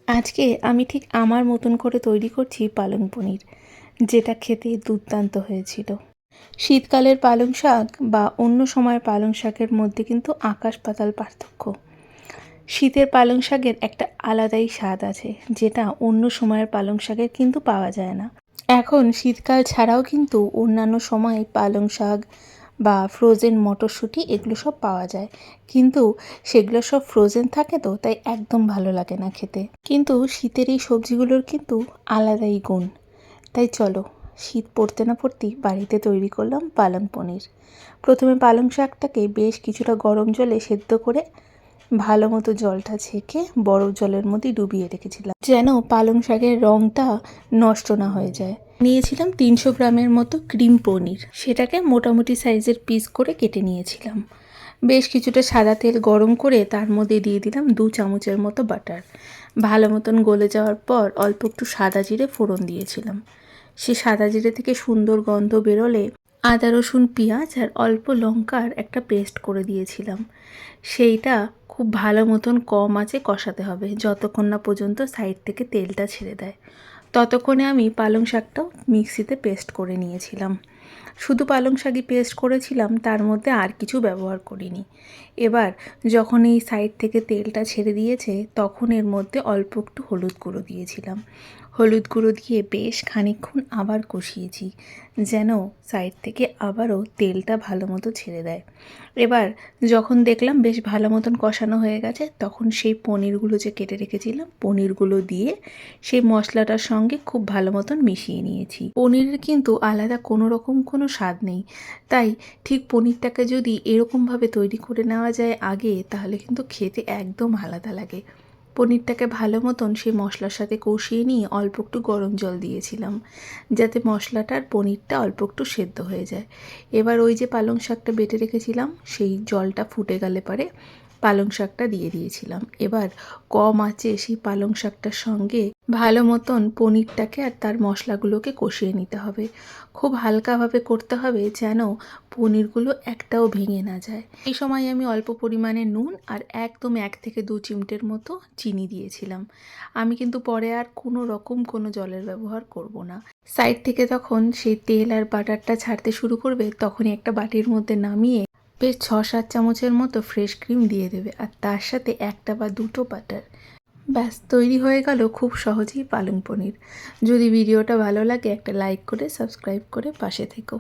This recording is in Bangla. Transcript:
আজকে আমি ঠিক আমার মতন করে তৈরি করছি পালং পনির, যেটা খেতে দুর্দান্ত হয়েছিল। শীতকালের পালং শাক বা অন্য সময়ের পালং শাকের মধ্যে কিন্তু আকাশ পাতাল পার্থক্য। শীতের পালং শাকের একটা আলাদাই স্বাদ আছে, যেটা অন্য সময়ের পালং শাকের কিন্তু পাওয়া যায় না। এখন শীতকাল ছাড়াও কিন্তু অন্যান্য সময়ে পালং শাক বা ফ্রোজেন মটরশুঁটি এগুলো সব পাওয়া যায়, কিন্তু সেগুলো সব ফ্রোজেন থাকে, তো তাই একদম ভালো লাগে না খেতে। কিন্তু শীতের এই সবজিগুলোর কিন্তু আলাদাই গুণ। তাই চলো, শীত পড়তে না পড়তেই বাড়িতে তৈরি করলাম পালং পনির। প্রথমে পালং শাকটাকে বেশ কিছুটা গরম জলে সেদ্ধ করে ভালো মতো জলটা ছেঁকে বরফ জলের মধ্যে ডুবিয়ে রেখেছিলাম, যেন পালং শাকের রঙটা নষ্ট না হয়ে যায়। নিয়েছিলাম 300 গ্রামের মতো ক্রিম পনির, সেটাকে মোটামুটি সাইজের পিস করে কেটে নিয়েছিলাম। বেশ কিছুটা সাদা তেল গরম করে তার মধ্যে দিয়ে দিলাম 2 চামচের মতো বাটার। ভালো মতন গলে যাওয়ার পর অল্প একটু সাদা জিরে ফোড়ন দিয়েছিলাম। সে সাদা জিরে থেকে সুন্দর গন্ধ বেরোলে আদা রসুন পেঁয়াজ আর অল্প লঙ্কার একটা পেস্ট করে দিয়েছিলাম। সেইটা খুব ভালো মতন কম আঁচে কষাতে হবে, যতক্ষণ না পর্যন্ত সাইড থেকে তেলটা ছেড়ে দেয়। ততক্ষণে আমি পালং শাকটাও মিক্সিতে পেস্ট করে নিয়েছিলাম। শুধু পালং শাকই পেস্ট করেছিলাম, তার মধ্যে আর কিছু ব্যবহার করিনি। এবার যখন এই সাইড থেকে তেলটা ছেড়ে দিয়েছে, তখন এর মধ্যে অল্প একটু হলুদ গুঁড়ো দিয়েছিলাম। হলুদ গুঁড়ো দিয়ে বেশ খানিকক্ষণ আবার কষিয়েছি, যেন সাইড থেকে আবারও তেলটা ভালো মতো ছেড়ে দেয়। এবার যখন দেখলাম বেশ ভালো মতন কষানো হয়ে গেছে, তখন সেই পনিরগুলো যে কেটে রেখেছিলাম, পনিরগুলো দিয়ে সেই মশলাটার সঙ্গে খুব ভালো মতন মিশিয়ে নিয়েছি। পনিরের কিন্তু আলাদা কোনো রকম কোনো স্বাদ নেই, তাই ঠিক পনিরটাকে যদি এরকমভাবে তৈরি করে নেওয়া যায় আগে, তাহলে কিন্তু খেতে একদম আলাদা লাগে। পনিরটাকে ভালো মতন সেই মশলার সাথে কষিয়ে নিয়ে অল্প একটু গরম জল দিয়েছিলাম, যাতে মশলাটার পনিরটা অল্প একটু সেদ্ধ হয়ে যায়। এবার ওই যে পালং শাকটা বেটে রেখেছিলাম, সেই জলটা ফুটে গেলে পরে পালং শাকটা দিয়ে দিয়েছিলাম। এবার কম আঁচে সেই পালং শাকটার সঙ্গে ভালো মতন পনিরটাকে আর তার মশলাগুলোকে কষিয়ে নিতে হবে। খুব হালকাভাবে করতে হবে, যেন পনিরগুলো একটাও ভেঙে না যায়। এই সময় আমি অল্প পরিমাণে নুন আর একদম 1 থেকে 2 চিমটের মতো চিনি দিয়েছিলাম। আমি কিন্তু পরে আর কোনো রকম কোনো জলের ব্যবহার করব না। সাইড থেকে তখন সেই তেল আর বাটারটা ছাড়তে শুরু করবে, তখনই একটা বাটির মধ্যে নামিয়ে বেশ 6-7 চামচের মতো ফ্রেশ ক্রিম দিয়ে দেবে, আর তার সাথে 1টা বা 2টো বাটার। ব্যাস, তৈরি হয়ে গেল খুব সহজেই পালং পনির। যদি ভিডিওটা ভালো লাগে একটা লাইক করে সাবস্ক্রাইব করে পাশে থেকো।